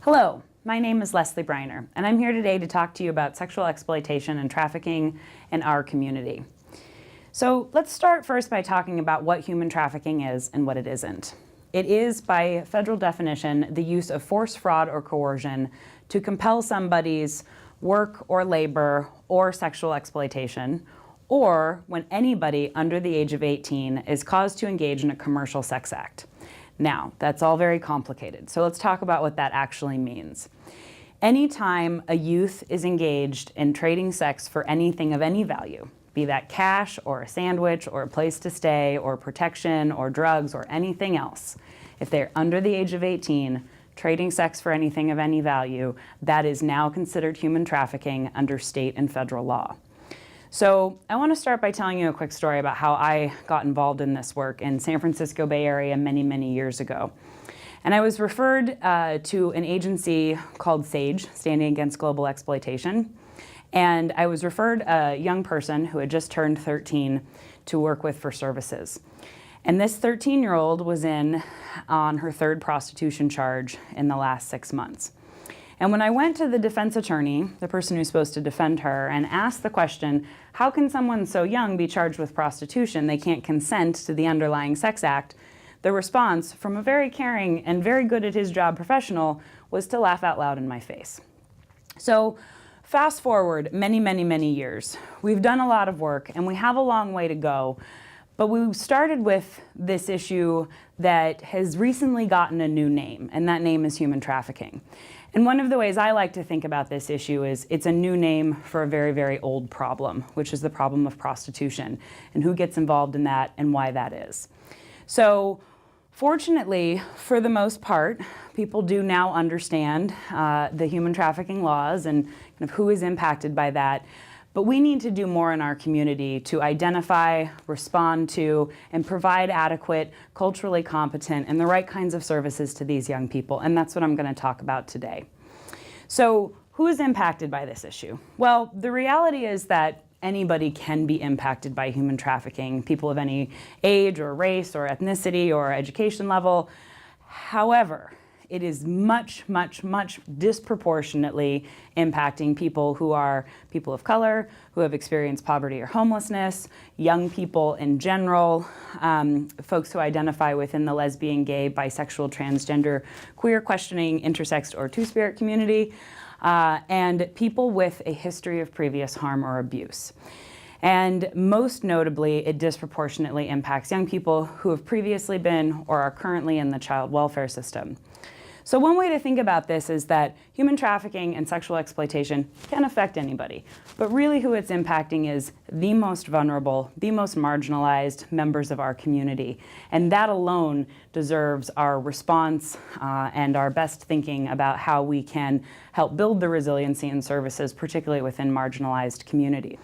Hello, my name is Leslie Briner, and I'm here today to talk to you about sexual exploitation and trafficking in our community. So let's start first by talking about what human trafficking is and what it isn't. It is, by federal definition, the use of force, fraud, or coercion to compel somebody's work or labor or sexual exploitation, or when anybody under the age of 18 is caused to engage in a commercial sex act. Now, that's all very complicated, so let's talk about what that actually means. Anytime a youth is engaged in trading sex for anything of any value, be that cash or a sandwich or a place to stay or protection or drugs or anything else, if they're under the age of 18, trading sex for anything of any value, that is now considered human trafficking under state and federal law. So I want to start by telling you a quick story about how I got involved in this work in San Francisco Bay Area many, many years ago. And I was referred to an agency called SAGE, Standing Against Global Exploitation. And I was referred a young person who had just turned 13 to work with for services. And this 13-year-old was on her third prostitution charge in the last 6 months. And when I went to the defense attorney, the person who's supposed to defend her, and asked the question, how can someone so young be charged with prostitution? They can't consent to the underlying sex act. The response from a very caring and very good at his job professional was to laugh out loud in my face. So fast forward many, many, many years. We've done a lot of work and we have a long way to go, but we started with this issue that has recently gotten a new name, and that name is human trafficking. And one of the ways I like to think about this issue is it's a new name for a very, very old problem, which is the problem of prostitution and who gets involved in that and why that is. So fortunately, for the most part, people do now understand the human trafficking laws and kind of who is impacted by that. But we need to do more in our community to identify, respond to, and provide adequate, culturally competent, and the right kinds of services to these young people. And that's what I'm going to talk about today. So who is impacted by this issue? Well, the reality is that anybody can be impacted by human trafficking, people of any age or race or ethnicity or education level. However, it is much, much, much disproportionately impacting people who are people of color, who have experienced poverty or homelessness, young people in general, folks who identify within the lesbian, gay, bisexual, transgender, queer, questioning, intersex, or two-spirit community, and people with a history of previous harm or abuse. And most notably, it disproportionately impacts young people who have previously been or are currently in the child welfare system. So one way to think about this is that human trafficking and sexual exploitation can affect anybody, but really who it's impacting is the most vulnerable, the most marginalized members of our community. And that alone deserves our response and our best thinking about how we can help build the resiliency and services, particularly within marginalized communities.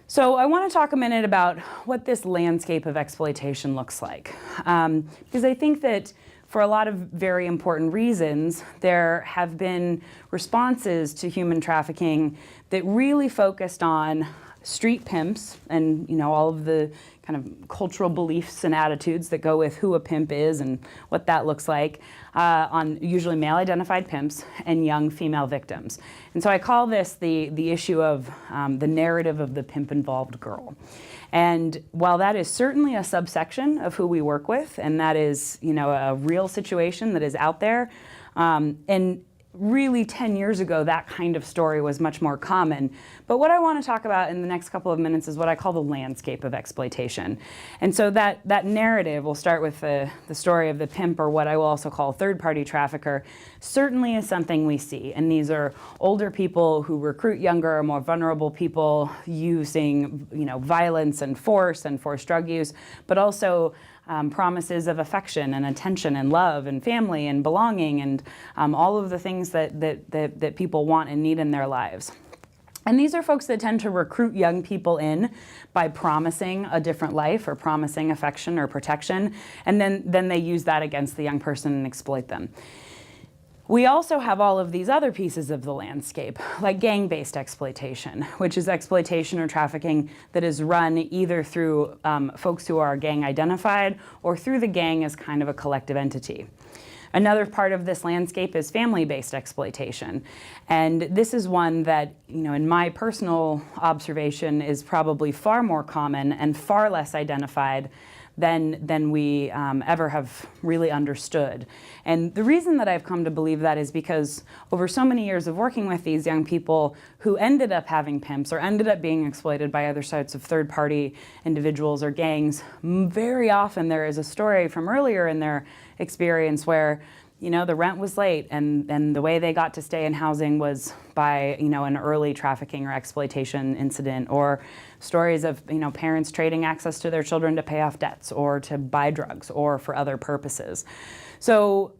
So I want to talk a minute about what this landscape of exploitation looks like, because I think that for a lot of very important reasons, there have been responses to human trafficking that really focused on street pimps and all of the kind of cultural beliefs and attitudes that go with who a pimp is and what that looks like, on usually male-identified pimps and young female victims. And so I call this the issue of the narrative of the pimp-involved girl. And while that is certainly a subsection of who we work with, and that is a real situation that is out there, and really 10 years ago, that kind of story was much more common. But what I want to talk about in the next couple of minutes is what I call the landscape of exploitation. And so that narrative, we'll start with the story of the pimp, or what I will also call third-party trafficker, certainly is something we see. And these are older people who recruit younger or more vulnerable people using violence and forced drug use, but also promises of affection and attention and love and family and belonging and all of the things that people want and need in their lives. And these are folks that tend to recruit young people in by promising a different life or promising affection or protection, and then they use that against the young person and exploit them. We also have all of these other pieces of the landscape, like gang-based exploitation, which is exploitation or trafficking that is run either through folks who are gang identified or through the gang as kind of a collective entity. Another part of this landscape is family-based exploitation. And this is one that, in my personal observation, is probably far more common and far less identified than we ever have really understood. And the reason that I've come to believe that is because over so many years of working with these young people who ended up having pimps or ended up being exploited by other sorts of third-party individuals or gangs, very often there is a story from earlier in their experience where the rent was late and the way they got to stay in housing was by, an early trafficking or exploitation incident, or stories of, parents trading access to their children to pay off debts or to buy drugs or for other purposes. So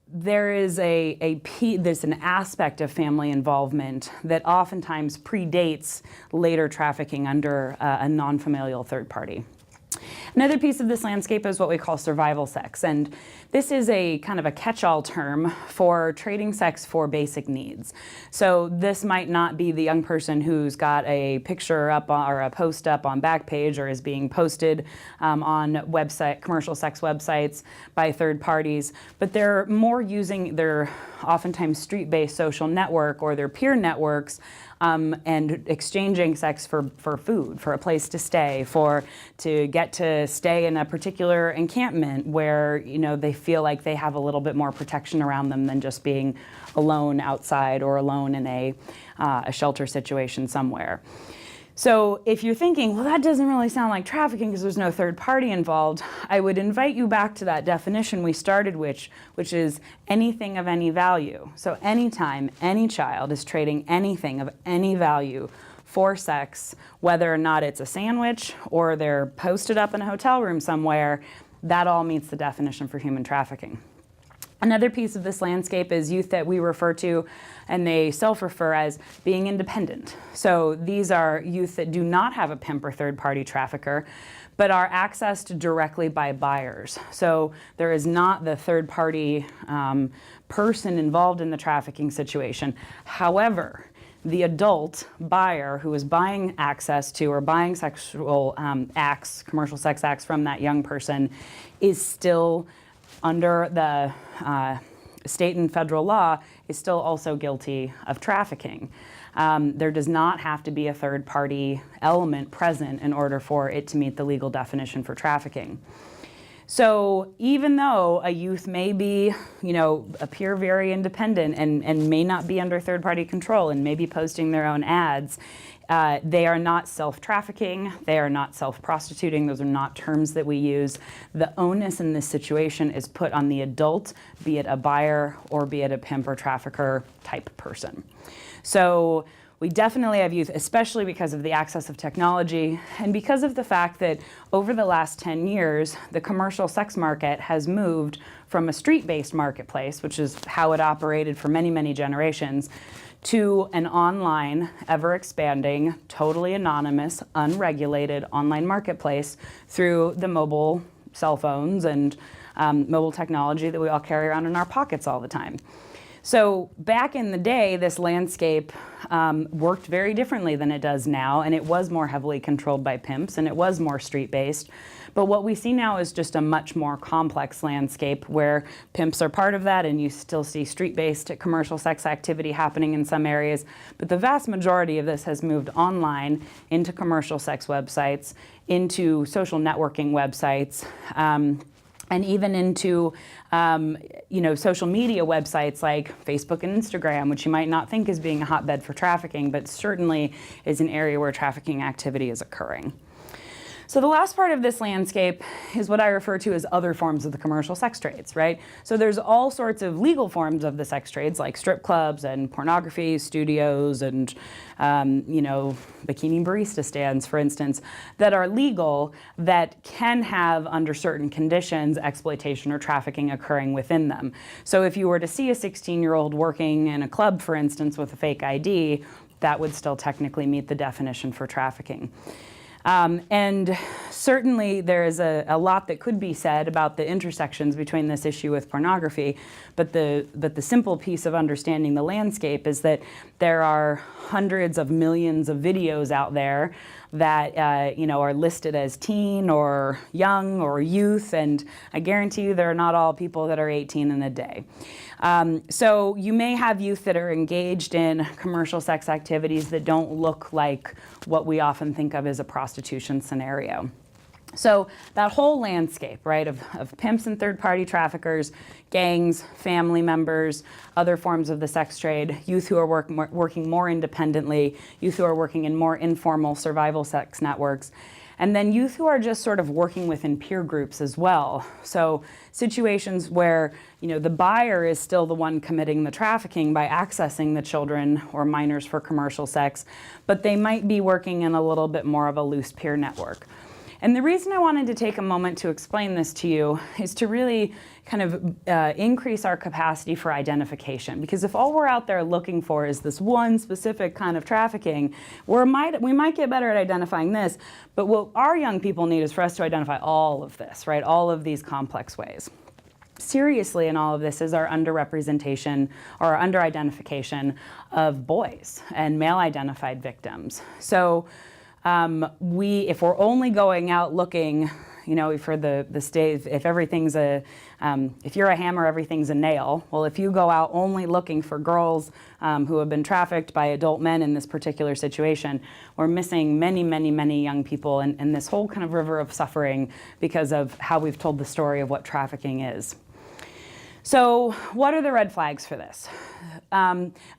there is there's an aspect of family involvement that oftentimes predates later trafficking under a non-familial third party. Another piece of this landscape is what we call survival sex, and this is a kind of a catch-all term for trading sex for basic needs. So this might not be the young person who's got a picture up or a post up on Backpage or is being posted on commercial sex websites by third parties, but they're more using their oftentimes street-based social network or their peer networks and exchanging sex for food, for a place to stay, to get to stay in a particular encampment where they feel like they have a little bit more protection around them than just being alone outside or alone in a shelter situation somewhere. So if you're thinking, well, that doesn't really sound like trafficking because there's no third party involved, I would invite you back to that definition we started with, which is anything of any value. So anytime any child is trading anything of any value for sex, whether or not it's a sandwich or they're posted up in a hotel room somewhere, that all meets the definition for human trafficking. Another piece of this landscape is youth that we refer to, and they self-refer as being independent. So these are youth that do not have a pimp or third-party trafficker, but are accessed directly by buyers. So there is not the third-party person involved in the trafficking situation. However, the adult buyer who is buying access to or buying sexual acts, commercial sex acts from that young person is still under the state and federal law is still also guilty of trafficking. There does not have to be a third-party element present in order for it to meet the legal definition for trafficking. So even though a youth may be, appear very independent and may not be under third-party control and may be posting their own ads, they are not self-trafficking, they are not self-prostituting, those are not terms that we use. The onus in this situation is put on the adult, be it a buyer or be it a pimp or trafficker type person. So we definitely have youth, especially because of the access of technology and because of the fact that over the last 10 years, the commercial sex market has moved from a street-based marketplace, which is how it operated for many, many generations, to an online, ever-expanding, totally anonymous, unregulated online marketplace through the mobile cell phones and mobile technology that we all carry around in our pockets all the time. So back in the day, this landscape worked very differently than it does now, and it was more heavily controlled by pimps, and it was more street-based. But what we see now is just a much more complex landscape where pimps are part of that, and you still see street-based commercial sex activity happening in some areas. But the vast majority of this has moved online into commercial sex websites, into social networking websites, and even into social media websites like Facebook and Instagram, which you might not think is being a hotbed for trafficking, but certainly is an area where trafficking activity is occurring. So the last part of this landscape is what I refer to as other forms of the commercial sex trades, right? So there's all sorts of legal forms of the sex trades, like strip clubs and pornography studios and, bikini barista stands, for instance, that are legal that can have, under certain conditions, exploitation or trafficking occurring within them. So if you were to see a 16-year-old working in a club, for instance, with a fake ID, that would still technically meet the definition for trafficking. And certainly there is a lot that could be said about the intersections between this issue with pornography, but the simple piece of understanding the landscape is that there are hundreds of millions of videos out there that are listed as teen or young or youth, and I guarantee you they're not all people that are 18 in a day. So you may have youth that are engaged in commercial sex activities that don't look like what we often think of as a prostitution scenario. So that whole landscape, right, of pimps and third-party traffickers, gangs, family members, other forms of the sex trade, youth who are working more independently, youth who are working in more informal survival sex networks, and then youth who are just sort of working within peer groups as well. So situations where, the buyer is still the one committing the trafficking by accessing the children or minors for commercial sex, but they might be working in a little bit more of a loose peer network. And the reason I wanted to take a moment to explain this to you is to really kind of increase our capacity for identification. Because if all we're out there looking for is this one specific kind of trafficking, we might get better at identifying this, but what our young people need is for us to identify all of this, right? All of these complex ways. Seriously in all of this is our underrepresentation or our underidentification of boys and male-identified victims. So if we're only going out looking, for the state, if everything's if you're a hammer, everything's a nail. Well, if you go out only looking for girls who have been trafficked by adult men in this particular situation, we're missing many, many, many young people and this whole kind of river of suffering because of how we've told the story of what trafficking is. So what are the red flags for this?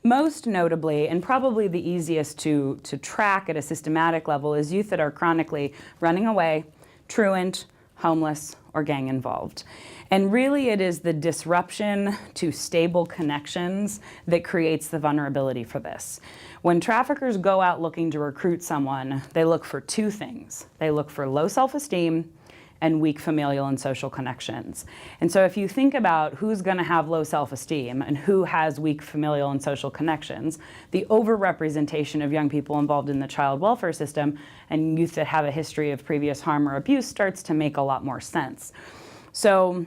Most notably, and probably the easiest to track at a systematic level, is youth that are chronically running away, truant, homeless, or gang involved. And really it is the disruption to stable connections that creates the vulnerability for this. When traffickers go out looking to recruit someone, they look for two things. They look for low self-esteem and weak familial and social connections. And so if you think about who's gonna have low self-esteem and who has weak familial and social connections, the overrepresentation of young people involved in the child welfare system and youth that have a history of previous harm or abuse starts to make a lot more sense. So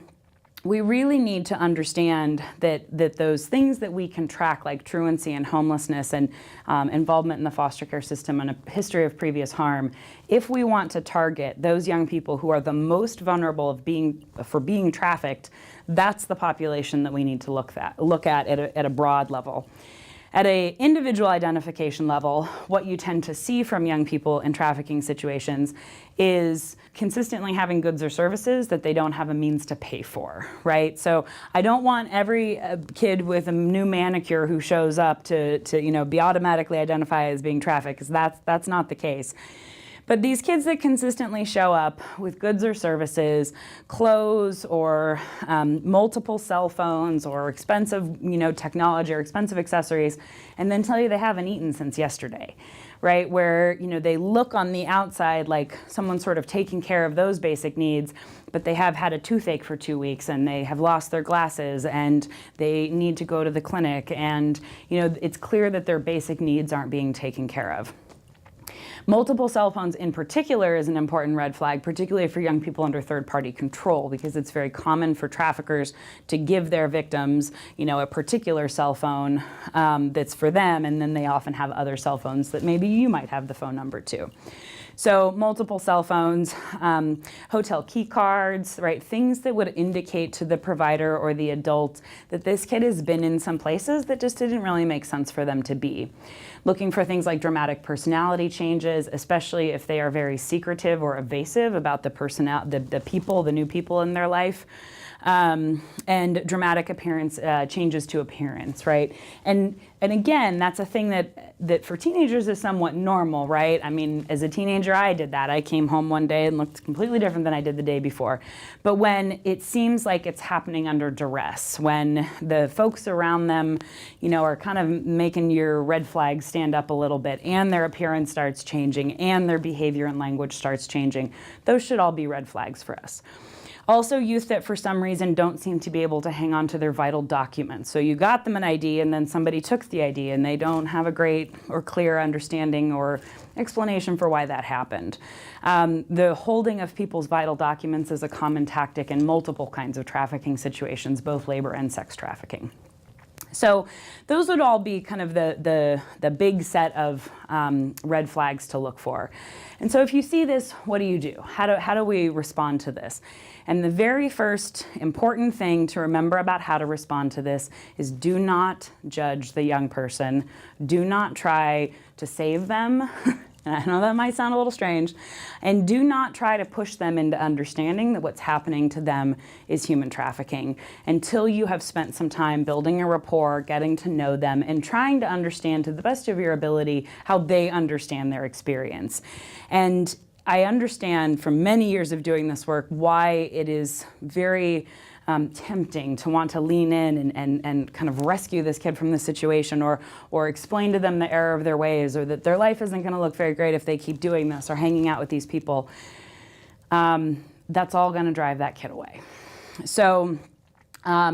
we really need to understand that those things that we can track, like truancy and homelessness and involvement in the foster care system and a history of previous harm, if we want to target those young people who are the most vulnerable of being trafficked, that's the population that we need to look at a broad level. At an individual identification level, what you tend to see from young people in trafficking situations is consistently having goods or services that they don't have a means to pay for, right? So I don't want every kid with a new manicure who shows up to be automatically identified as being trafficked, because that's not the case. But these kids that consistently show up with goods or services, clothes or multiple cell phones or expensive technology or expensive accessories, and then tell you they haven't eaten since yesterday, right? Where they look on the outside like someone's sort of taking care of those basic needs, but they have had a toothache for 2 weeks and they have lost their glasses and they need to go to the clinic, and it's clear that their basic needs aren't being taken care of. Multiple cell phones in particular is an important red flag, particularly for young people under third-party control, because it's very common for traffickers to give their victims, a particular cell phone that's for them, and then they often have other cell phones that maybe you might have the phone number to. So multiple cell phones, hotel key cards, right? Things that would indicate to the provider or the adult that this kid has been in some places that just didn't really make sense for them to be. Looking for things like dramatic personality changes, especially if they are very secretive or evasive about the new people in their life. And dramatic changes to appearance, right? And again, that's a thing that for teenagers is somewhat normal, right? I mean, as a teenager, I did that. I came home one day and looked completely different than I did the day before. But when it seems like it's happening under duress, when the folks around them, are kind of making your red flags stand up a little bit, and their appearance starts changing, and their behavior and language starts changing, those should all be red flags for us. Also, youth that for some reason don't seem to be able to hang on to their vital documents. So you got them an ID and then somebody took the ID and they don't have a great or clear understanding or explanation for why that happened. The holding of people's vital documents is a common tactic in multiple kinds of trafficking situations, both labor and sex trafficking. So those would all be kind of the big set of red flags to look for. And so if you see this, what do? How do we respond to this? And the very first important thing to remember about how to respond to this is do not judge the young person. Do not try to save them. And I know that might sound a little strange. And do not try to push them into understanding that what's happening to them is human trafficking until you have spent some time building a rapport, getting to know them, and trying to understand to the best of your ability how they understand their experience. And I understand from many years of doing this work why it is very tempting to want to lean in and kind of rescue this kid from the situation, or explain to them the error of their ways, or that their life isn't going to look very great if they keep doing this or hanging out with these people. That's all going to drive that kid away. So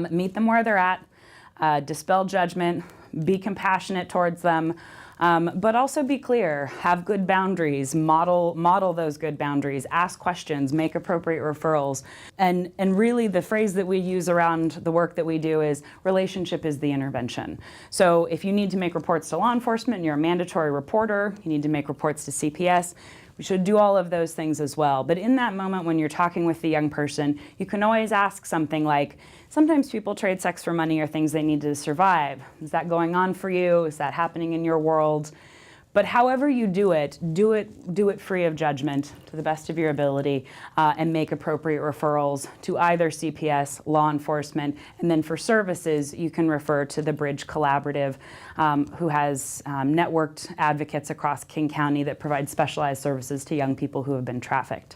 meet them where they're at, dispel judgment, be compassionate towards them, but also be clear, have good boundaries, model those good boundaries, ask questions, make appropriate referrals. And really the phrase that we use around the work that we do is relationship is the intervention. So if you need to make reports to law enforcement and you're a mandatory reporter, you need to make reports to CPS, we should do all of those things as well. But in that moment when you're talking with the young person, you can always ask something like, sometimes people trade sex for money or things they need to survive. Is that going on for you? Is that happening in your world? But however you do it free of judgment to the best of your ability, and make appropriate referrals to either CPS, law enforcement, and then for services, you can refer to the Bridge Collaborative, who has networked advocates across King County that provide specialized services to young people who have been trafficked.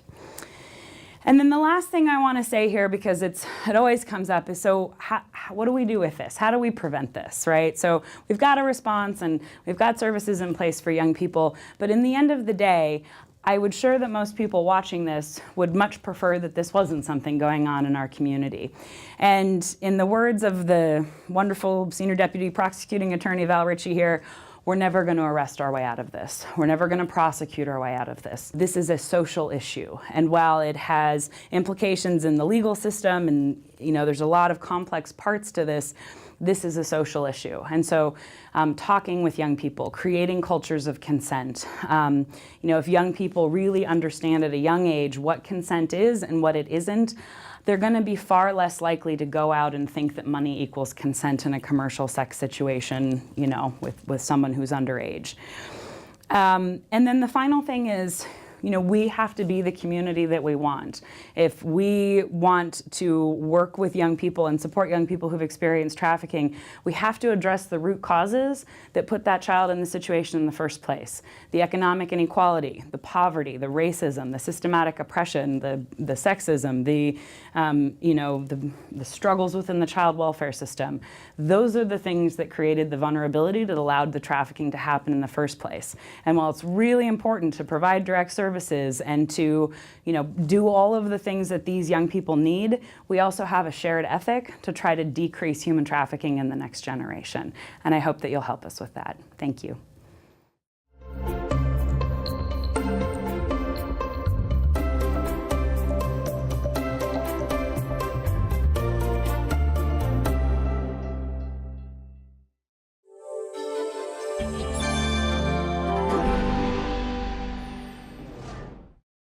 And then the last thing I want to say here, because it always comes up, is so what do we do with this? How do we prevent this, right? So we've got a response and we've got services in place for young people, but in the end of the day, I would sure that most people watching this would much prefer that this wasn't something going on in our community. And in the words of the wonderful Senior Deputy Prosecuting Attorney Val Ritchie here, we're never going to arrest our way out of this. We're never going to prosecute our way out of this. This is a social issue. And while it has implications in the legal system and there's a lot of complex parts to this, this is a social issue. And so talking with young people, creating cultures of consent. If young people really understand at a young age what consent is and what it isn't, they're going to be far less likely to go out and think that money equals consent in a commercial sex situation, with someone who's underage. And then the final thing is, we have to be the community that we want. If we want to work with young people and support young people who've experienced trafficking, we have to address the root causes that put that child in the situation in the first place. The economic inequality, the poverty, the racism, the systematic oppression, the sexism, the struggles within the child welfare system. Those are the things that created the vulnerability that allowed the trafficking to happen in the first place. And while it's really important to provide direct services and to do all of the things that these young people need, we also have a shared ethic to try to decrease human trafficking in the next generation. And I hope that you'll help us with that. Thank you.